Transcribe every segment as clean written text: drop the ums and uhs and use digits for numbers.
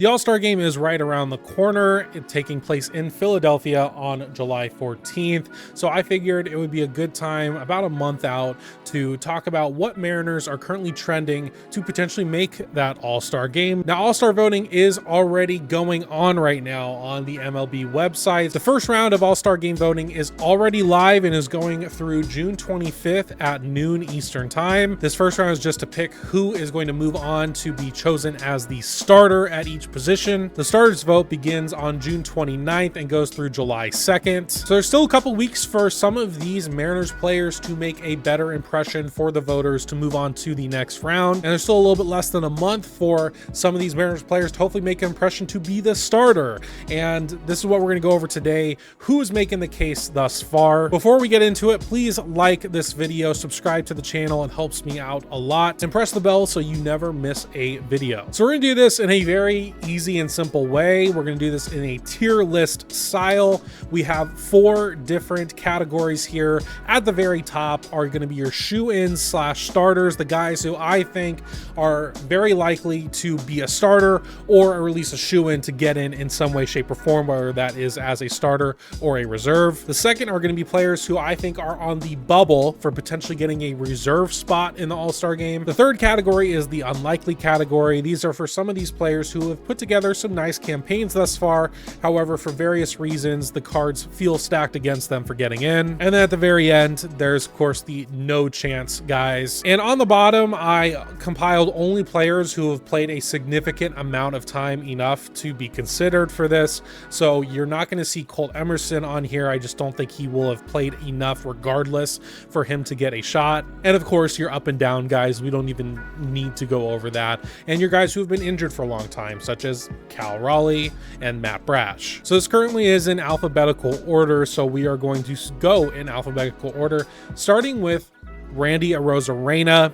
The All-Star Game is right around the corner. It's taking place in Philadelphia on July 14th. So I figured it would be a good time, about a month out, to talk about what Mariners are currently trending to potentially make that All-Star Game. Now, All-Star voting is already going on right now on the MLB website. The first round of All-Star Game voting is already live and is going through June 25th at noon Eastern Time. This first round is just to pick who is going to move on to be chosen as the starter at each position. The starters vote begins on June 29th and goes through July 2nd. So there's still a couple weeks for some of these Mariners players to make a better impression for the voters to move on to the next round. And there's still a little bit less than a month for some of these Mariners players to hopefully make an impression to be the starter. And this is what we're going to go over today. Who is making the case thus far? Before we get into it, please like this video, subscribe to the channel. It helps me out a lot. And press the bell so you never miss a video. So we're going to do this in a very easy and simple way. We're going to do this in a tier list style. We have 4 different categories here. At the very top are going to be your shoe-ins / starters, the guys who I think are very likely to be a starter or at least a shoe-in to get in some way, shape, or form, whether that is as a starter or a reserve. The second are going to be players who I think are on the bubble for potentially getting a reserve spot in the All-Star Game. The third category is the unlikely category. These are for some of these players who have put together some nice campaigns thus far. However, for various reasons, the cards feel stacked against them for getting in. And then at the very end, there's of course the no chance guys. And on the bottom, I compiled only players who have played a significant amount of time enough to be considered for this. So you're not going to see Colt Emerson on here. I just don't think he will have played enough regardless for him to get a shot. And of course, your up and down guys, we don't even need to go over that. And your guys who have been injured for a long time, such as Cal Raleigh and Matt Brash. So this currently is in alphabetical order, so we are going to go in alphabetical order, starting with Randy Arozarena.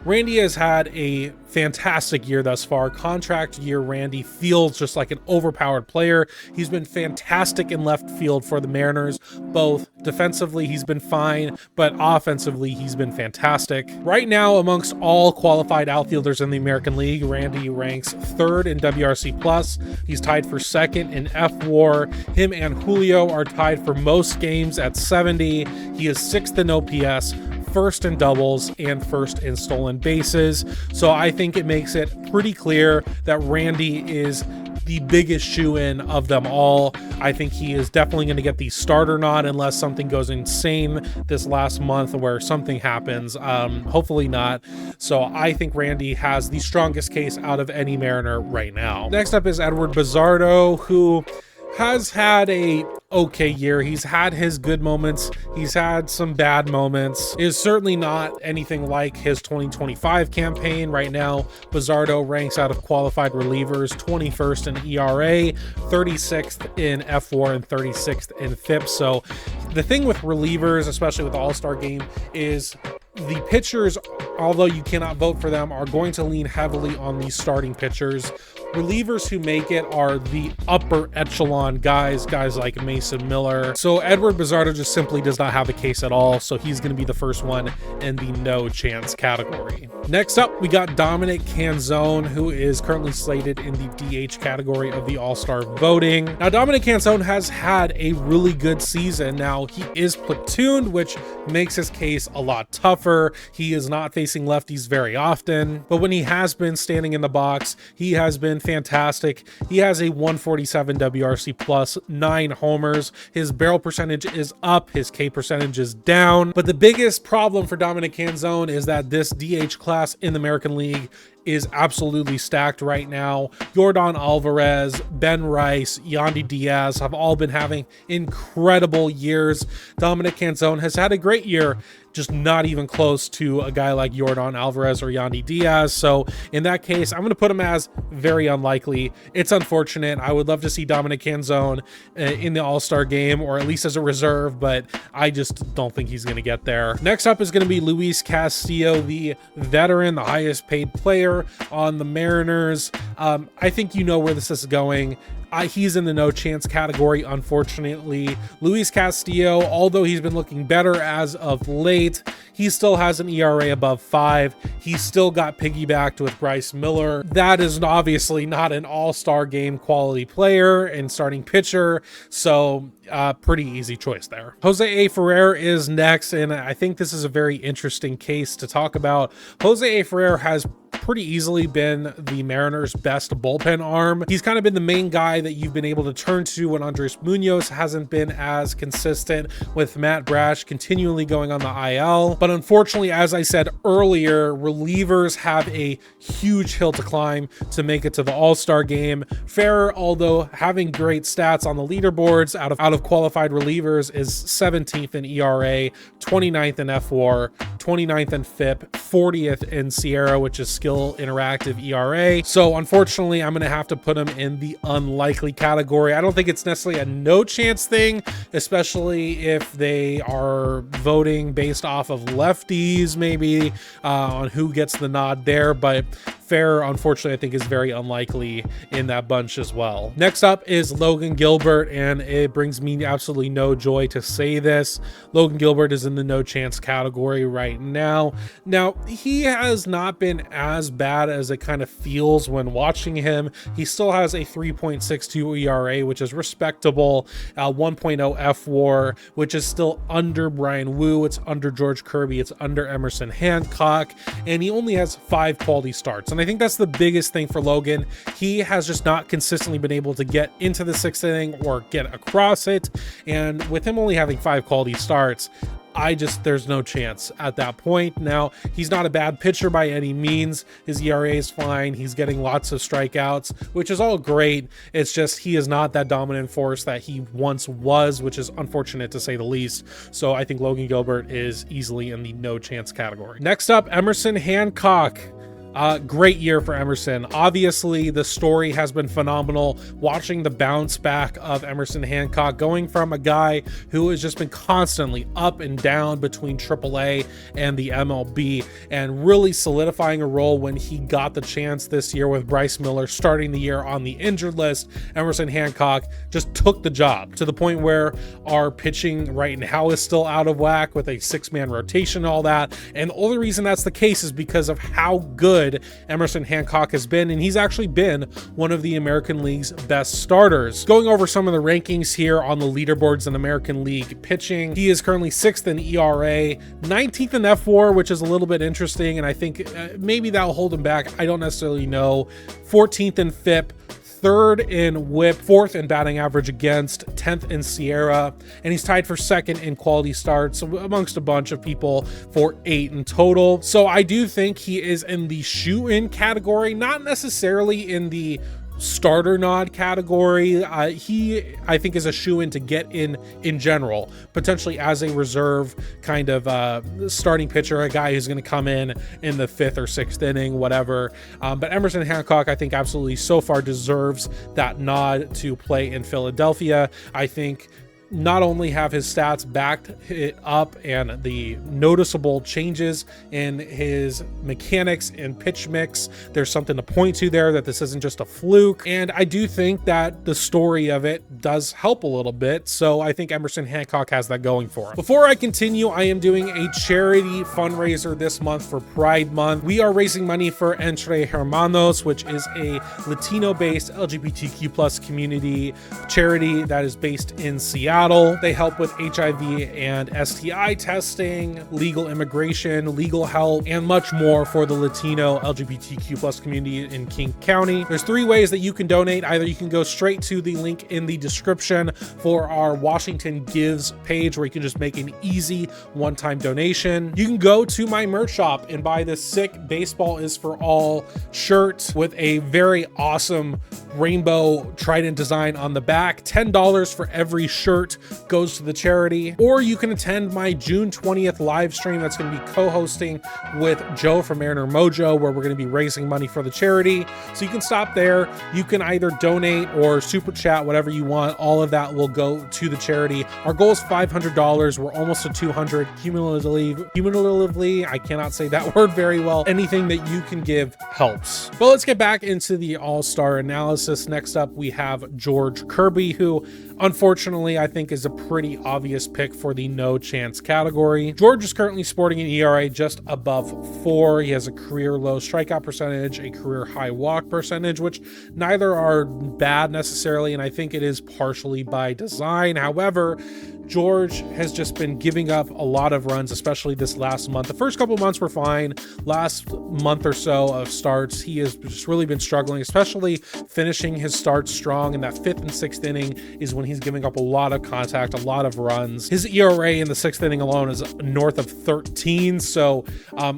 Randy has had a fantastic year thus far. Contract year, Randy feels just like an overpowered player. He's been fantastic in left field for the Mariners. Both defensively, he's been fine, but offensively, he's been fantastic. Right now, amongst all qualified outfielders in the American League, Randy ranks 3rd in WRC+. He's tied for 2nd in F-WAR. Him and Julio are tied for most games at 70. He is 6th in OPS, 1st in doubles, and 1st in stolen bases. So I think it makes it pretty clear that Randy is the biggest shoe-in of them all. I think he is definitely going to get the starter nod unless something goes insane this last month where something happens. Hopefully not. So I think Randy has the strongest case out of any Mariner right now. Next up is Edward Bizzardo, who has had a okay year. He's had his good moments. He's had some bad moments. Is certainly not anything like his 2025 campaign. Right now, Bizzardo ranks out of qualified relievers 21st in ERA, 36th in F4, and 36th in FIP. So the thing with relievers, especially with the All-Star Game, is the pitchers, although you cannot vote for them, are going to lean heavily on these starting pitchers. Relievers who make it are the upper echelon guys like Mason Miller. So Edward Bizzardo just simply does not have a case at all. So he's going to be the first one in the no chance category. Next up, we got Dominic Canzone, who is currently slated in the DH category of the All-Star voting. Now, Dominic Canzone has had a really good season. Now, he is platooned, which makes his case a lot tougher. He is not facing lefties very often, but when he has been standing in the box, he has been fantastic. He has a 147 WRC+, 9 homers. His barrel percentage is up, his K percentage is down. But the biggest problem for Dominic Canzone is that this DH class in the American League is absolutely stacked right now. Yordan Alvarez, Ben Rice, Yandy Diaz have all been having incredible years. Dominic Canzone has had a great year, just not even close to a guy like Yordan Alvarez or Yandy Diaz. So in that case, I'm going to put him as very unlikely. It's unfortunate. I would love to see Dominic Canzone in the All-Star Game, or at least as a reserve, but I just don't think he's going to get there. Next up is going to be Luis Castillo, the veteran, the highest paid player player on the Mariners. I think you know where this is going. He's in the no chance category, unfortunately. Luis Castillo, although he's been looking better as of late, he still has an ERA above 5. He's still got piggybacked with Bryce Miller. That is obviously not an all-star game quality player and starting pitcher, so pretty easy choice there. Jose A Ferrer is next, and I think this is a very interesting case to talk about. Jose A Ferrer has pretty easily been the Mariners' best bullpen arm. He's kind of been the main guy that you've been able to turn to when Andres Munoz hasn't been as consistent, with Matt Brash continually going on the IL. But unfortunately, as I said earlier, relievers have a huge hill to climb to make it to the All-Star game. Ferrer, although having great stats on the leaderboards out of qualified relievers, is 17th in ERA, 29th in FWAR, 29th in FIP, 40th in Sierra, which is skill interactive ERA. So unfortunately, I'm going to have to put him in the unlikely category. I don't think it's necessarily a no chance thing, especially if they are voting based off of lefties, maybe on who gets the nod there. But Ferrer, unfortunately, I think is very unlikely in that bunch as well. Next up is Logan Gilbert, and it brings me absolutely no joy to say this. Logan Gilbert is in the no chance category right now. Now, he has not been as bad as it kind of feels when watching him. He still has a 3.62 ERA, which is respectable, 1.0 FWAR, which is still under Brian Wu, it's under George Kirby, it's under Emerson Hancock, and he only has 5 quality starts. And I think that's the biggest thing for Logan. He has just not consistently been able to get into the 6th inning or get across it. And with him only having 5 quality starts, there's no chance at that point. Now, he's not a bad pitcher by any means. His ERA is fine. He's getting lots of strikeouts, which is all great. It's just he is not that dominant force that he once was, which is unfortunate to say the least. So I think Logan Gilbert is easily in the no chance category. Next up, Emerson Hancock. Great year for Emerson. Obviously, the story has been phenomenal. Watching the bounce back of Emerson Hancock, going from a guy who has just been constantly up and down between AAA and the MLB, and really solidifying a role when he got the chance this year with Bryce Miller starting the year on the injured list. Emerson Hancock just took the job to the point where our pitching right now is still out of whack with a 6-man rotation and all that. And the only reason that's the case is because of how good Emerson Hancock has been, and he's actually been one of the American League's best starters. Going over some of the rankings here on the leaderboards in American League pitching, he is currently 6th in ERA, 19th in FWAR, which is a little bit interesting, and I think maybe that'll hold him back. I don't necessarily know. 14th in FIP, 3rd in WHIP, 4th in batting average against, 10th in Sierra, and he's tied for 2nd in quality starts amongst a bunch of people for 8 in total. So I do think he is in the shoe-in category, not necessarily in the starter nod category. He, I think, is a shoe-in to get in general, potentially as a reserve kind of starting pitcher, a guy who's going to come in the 5th or 6th inning, whatever. But Emerson Hancock, I think, absolutely so far deserves that nod to play in Philadelphia. I think not only have his stats backed it up and the noticeable changes in his mechanics and pitch mix, there's something to point to there, that this isn't just a fluke. And I do think that the story of it does help a little bit. So I think Emerson Hancock has that going for him. Before I continue, I am doing a charity fundraiser this month for Pride Month. We are raising money for Entre Hermanos, which is a Latino-based LGBTQ+ community charity that is based in Seattle. They help with HIV and STI testing, legal immigration, legal help, and much more for the Latino LGBTQ+ community in King County. There's 3 ways that you can donate. Either you can go straight to the link in the description for our Washington Gives page, where you can just make an easy one-time donation. You can go to my merch shop and buy this sick Baseball is for All shirt with a very awesome rainbow Trident design on the back. $10 for every shirt loot goes to the charity, or you can attend my June 20th live stream that's going to be co-hosting with Joe from Mariner Mojo, where we're going to be raising money for the charity. So you can stop there. You can either donate or super chat, whatever you want. All of that will go to the charity. Our goal is $500. We're almost at 200 cumulatively. I cannot say that word very well. Anything that you can give helps. But let's get back into the all-star analysis. Next up, we have George Kirby, who unfortunately I think is a pretty obvious pick for the no chance category. George is currently sporting an ERA just above 4. He has a career low strikeout percentage, a career high walk percentage, which neither are bad necessarily, and I think it is partially by design. However, George has just been giving up a lot of runs, especially this last month. The first couple months were fine. Last month or so of starts, he has just really been struggling, especially finishing his starts strong. In that 5th and 6th inning is when he's giving up a lot of contact, a lot of runs. His ERA in the 6th inning alone is north of 13. So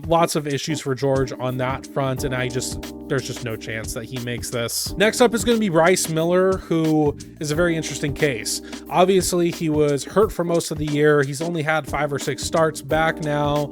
lots of issues for George on that front. And there's just no chance that he makes this. Next up is going to be Bryce Miller, who is a very interesting case. Obviously, he was hurt for most of the year. He's only had 5 or 6 starts back now,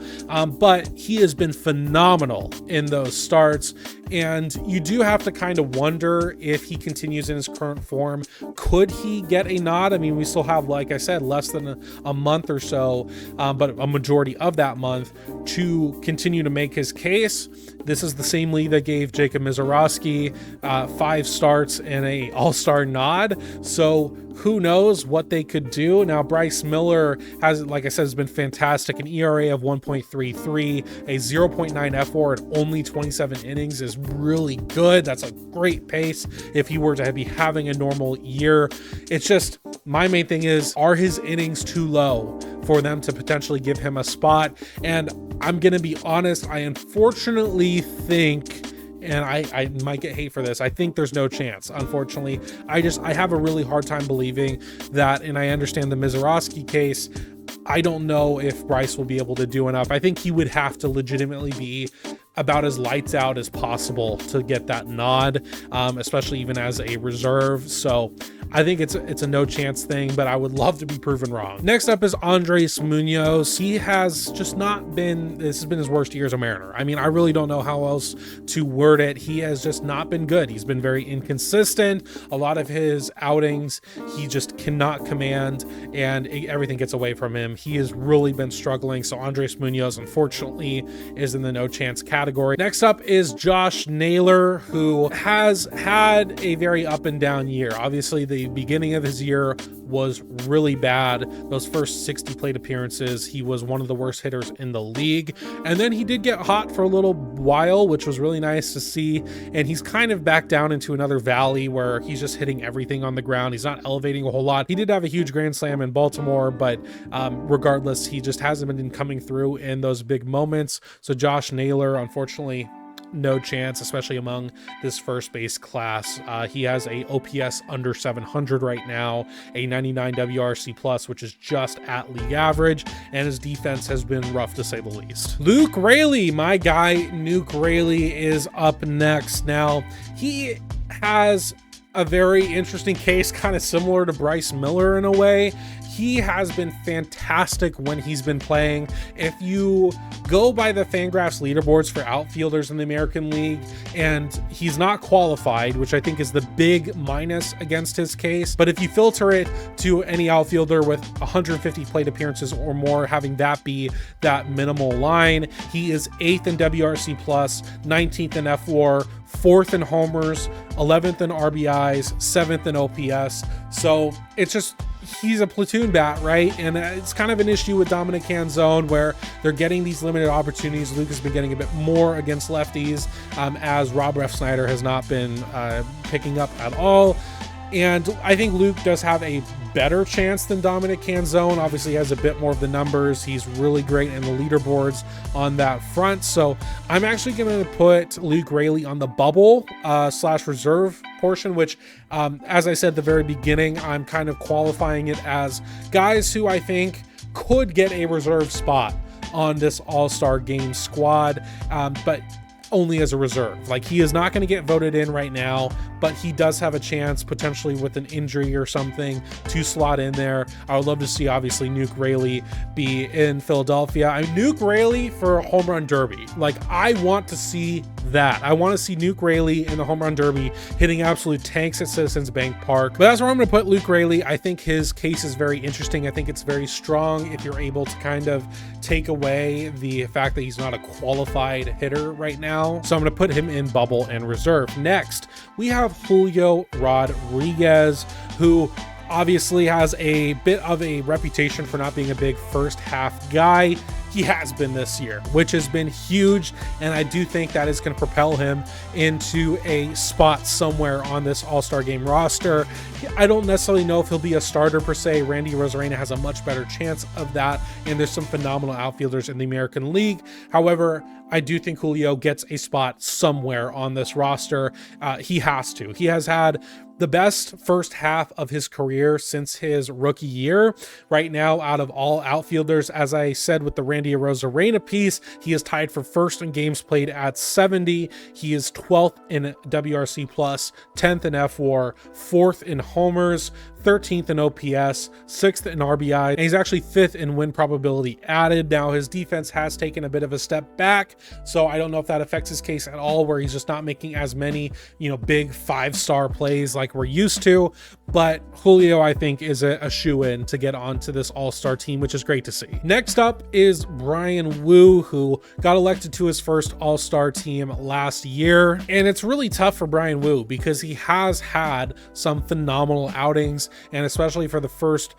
but he has been phenomenal in those starts. And you do have to kind of wonder if he continues in his current form. Could he get a nod? I mean, we still have, like I said, less than a month or so, but a majority of that month to continue to make his case. This is the same league that gave Jacob Mizorowski 5 starts and a all-star nod. So who knows what they could do. Now, Bryce Miller has, like I said, has been fantastic. An ERA of 1.33, a 0.9 FWAR at only 27 innings is really good. That's a great pace if he were to be having a normal year. It's just, my main thing is, are his innings too low for them to potentially give him a spot? And I'm going to be honest, I unfortunately think, and I might get hate for this, I think there's no chance. Unfortunately, I have a really hard time believing that, and I understand the Mizorowski case. I don't know if Bryce will be able to do enough. I think he would have to legitimately be about as lights out as possible to get that nod, especially even as a reserve. So I think it's a no chance thing, but I would love to be proven wrong. Next up is Andres Munoz. He has just not been, this has been his worst year as a Mariner. I mean, I really don't know how else to word it. He has just not been good. He's been very inconsistent. A lot of his outings, he just cannot command, and everything gets away from him. He has really been struggling. So Andres Munoz, unfortunately, is in the no chance category. Next up is Josh Naylor, who has had a very up and down year. Obviously, the beginning of his year was really bad. Those first 60 plate appearances, he was one of the worst hitters in the league. And then he did get hot for a little while, which was really nice to see. And he's kind of back down into another valley where he's just hitting everything on the ground. He's not elevating a whole lot. He did have a huge grand slam in Baltimore, but regardless, he just hasn't been coming through in those big moments. So Josh Naylor, unfortunately, no chance, especially among this first base class. He has a OPS under 700 right now, a 99 WRC plus, which is just at league average, and his defense has been rough to say the least. Luke Raley, my guy, Luke Raley is up next. Now, he has a very interesting case, kind of similar to Bryce Miller in a way. He has been fantastic when he's been playing. If you go by the Fangraphs leaderboards for outfielders in the American League, and he's not qualified, which I think is the big minus against his case, but if you filter it to any outfielder with 150 plate appearances or more, having that be that minimal line, he is 8th in WRC plus, 19th in FWAR, 4th in homers, 11th in RBIs, 7th in OPS. So it's just, he's a platoon bat, right? And it's kind of an issue with Dominic Canzone where they're getting these limited opportunities. Luke has been getting a bit more against lefties, as Rob Refsnyder has not been picking up at all. And I think Luke does have a better chance than Dominic Canzone. Obviously, he has a bit more of the numbers. He's really great in the leaderboards on that front. So I'm actually going to put Luke Raley on the bubble / reserve portion, which, as I said at the very beginning, I'm kind of qualifying it as guys who I think could get a reserve spot on this All-Star Game squad, but only as a reserve. Like, he is not going to get voted in right now, but he does have a chance potentially with an injury or something to slot in there. I would love to see obviously Nuke Raley be in Philadelphia. Nuke Raley for a home run derby. Like, I want to see that. I want to see Nuke Raley in the home run derby hitting absolute tanks at Citizens Bank Park. But that's where I'm going to put Luke Raley. I think his case is very interesting. I think it's very strong if you're able to kind of take away the fact that he's not a qualified hitter right now. So I'm going to put him in bubble and reserve. Next, we have Julio Rodriguez, who obviously has a bit of a reputation for not being a big first half guy. He has been this year, which has been huge, and I do think that is going to propel him into a spot somewhere on this All-Star Game roster. I don't necessarily know if he'll be a starter per se. Randy Arozarena has a much better chance of that, and there's some phenomenal outfielders in the American League. However, I do think Julio gets a spot somewhere on this roster. He has to. He has had the best first half of his career since his rookie year. Right now, out of all outfielders, as I said with the Randy Arozarena piece, he is tied for first in games played at 70. He is 12th in WRC+, 10th in FWAR, 4th in homers, 13th in OPS, 6th in RBI, and he's actually 5th in win probability added. Now, his defense has taken a bit of a step back, so I don't know if that affects his case at all, where he's just not making as many, big 5-star plays like we're used to. But Julio, I think, is a shoe-in to get onto this all-star team, which is great to see. Next up is Bryan Woo, who got elected to his first all-star team last year. And it's really tough for Bryan Woo because he has had some phenomenal outings. And especially for the first,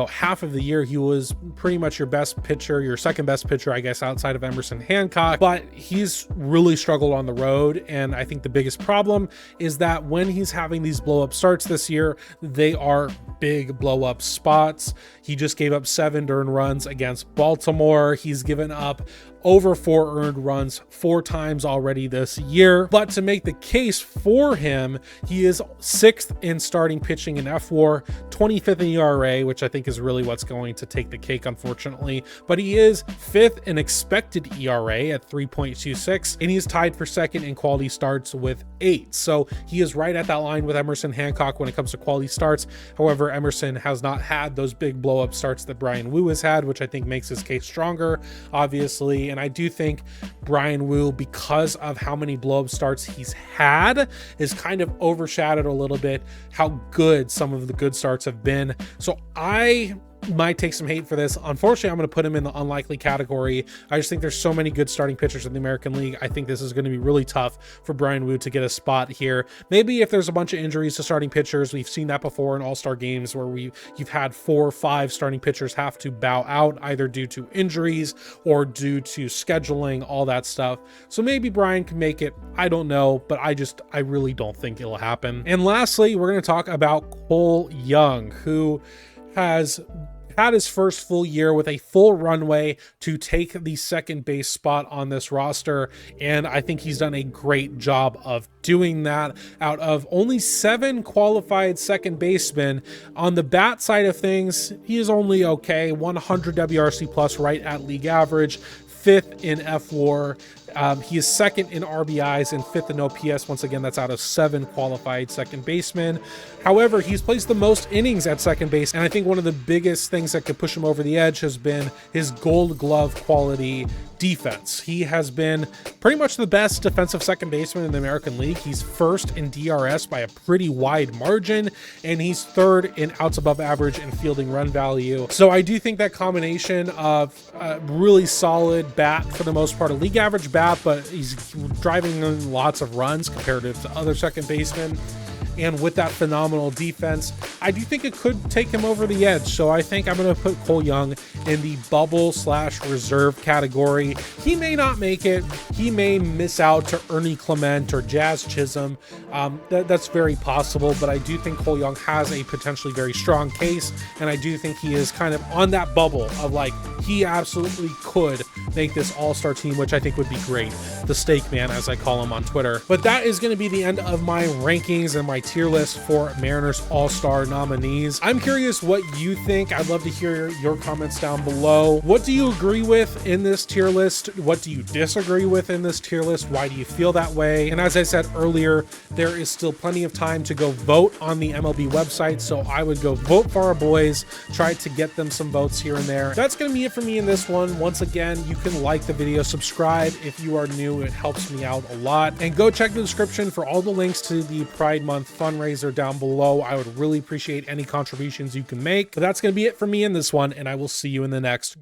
half of the year, he was pretty much your best pitcher, your second best pitcher, I guess, outside of Emerson Hancock. But he's really struggled on the road. And I think the biggest problem is that when he's having these blow-up starts this year, they are big blow-up spots. He just gave up 7 earned runs against Baltimore. He's given up over 4 earned runs 4 times already this year. But to make the case for him, he is 6th in starting pitching in FWAR, 25th in ERA, which I think is really what's going to take the cake, unfortunately. But he is 5th in expected ERA at 3.26, and he's tied for 2nd in quality starts with 8. So he is right at that line with Emerson Hancock when it comes to quality starts. However, Emerson has not had those big blow-up starts that Bryan Woo has had, which I think makes his case stronger, obviously. And I do think Bryan Woo, because of how many blow-up starts he's had, is kind of overshadowed a little bit how good some of the good starts have been. So I might take some hate for this. Unfortunately, I'm going to put him in the unlikely category. I just think there's so many good starting pitchers in the American League. I think this is going to be really tough for Bryan Woo to get a spot here. Maybe if there's a bunch of injuries to starting pitchers, we've seen that before in all-star games where you've had 4 or 5 starting pitchers have to bow out either due to injuries or due to scheduling, all that stuff. So maybe Bryan can make it. I don't know, but I really don't think it'll happen. And lastly, we're going to talk about Cole Young, who has had his first full year with a full runway to take the second base spot on this roster, and I think he's done a great job of doing that. Out of only 7 qualified second basemen, on the bat side of things, he is only okay, 100 WRC plus, right at league average, 5th in FWAR. He is 2nd in RBIs and 5th in OPS. Once again, that's out of 7 qualified second basemen. However, he's placed the most innings at second base, and I think one of the biggest things that could push him over the edge has been his Gold Glove quality defense. He has been pretty much the best defensive second baseman in the American League. He's 1st in DRS by a pretty wide margin, and he's 3rd in outs above average and fielding run value. So I do think that combination of a really solid bat, for the most part, a league average bat, but he's driving in lots of runs comparative to other second basemen, and with that phenomenal defense, I do think it could take him over the edge. So I think I'm going to put Cole Young in the bubble/reserve category. He may not make it. He may miss out to Ernie Clement or Jazz Chisholm. That's very possible, but I do think Cole Young has a potentially very strong case, and I do think he is kind of on that bubble of like, he absolutely could make this all-star team, which I think would be great. The Steak Man, as I call him on Twitter. But that is going to be the end of my rankings and my tier list for Mariners All-Star nominees. I'm curious what you think. I'd love to hear your comments down below. What do you agree with in this tier list? What do you disagree with in this tier list? Why do you feel that way? And as I said earlier, there is still plenty of time to go vote on the MLB website, so I would go vote for our boys, try to get them some votes here and there. That's gonna be it for me in this one. Once again, you can like the video, subscribe if you are new, it helps me out a lot, and go check the description for all the links to the Pride Month fundraiser down below. I would really appreciate any contributions you can make. But that's gonna be it for me in this one, and I will see you in the next.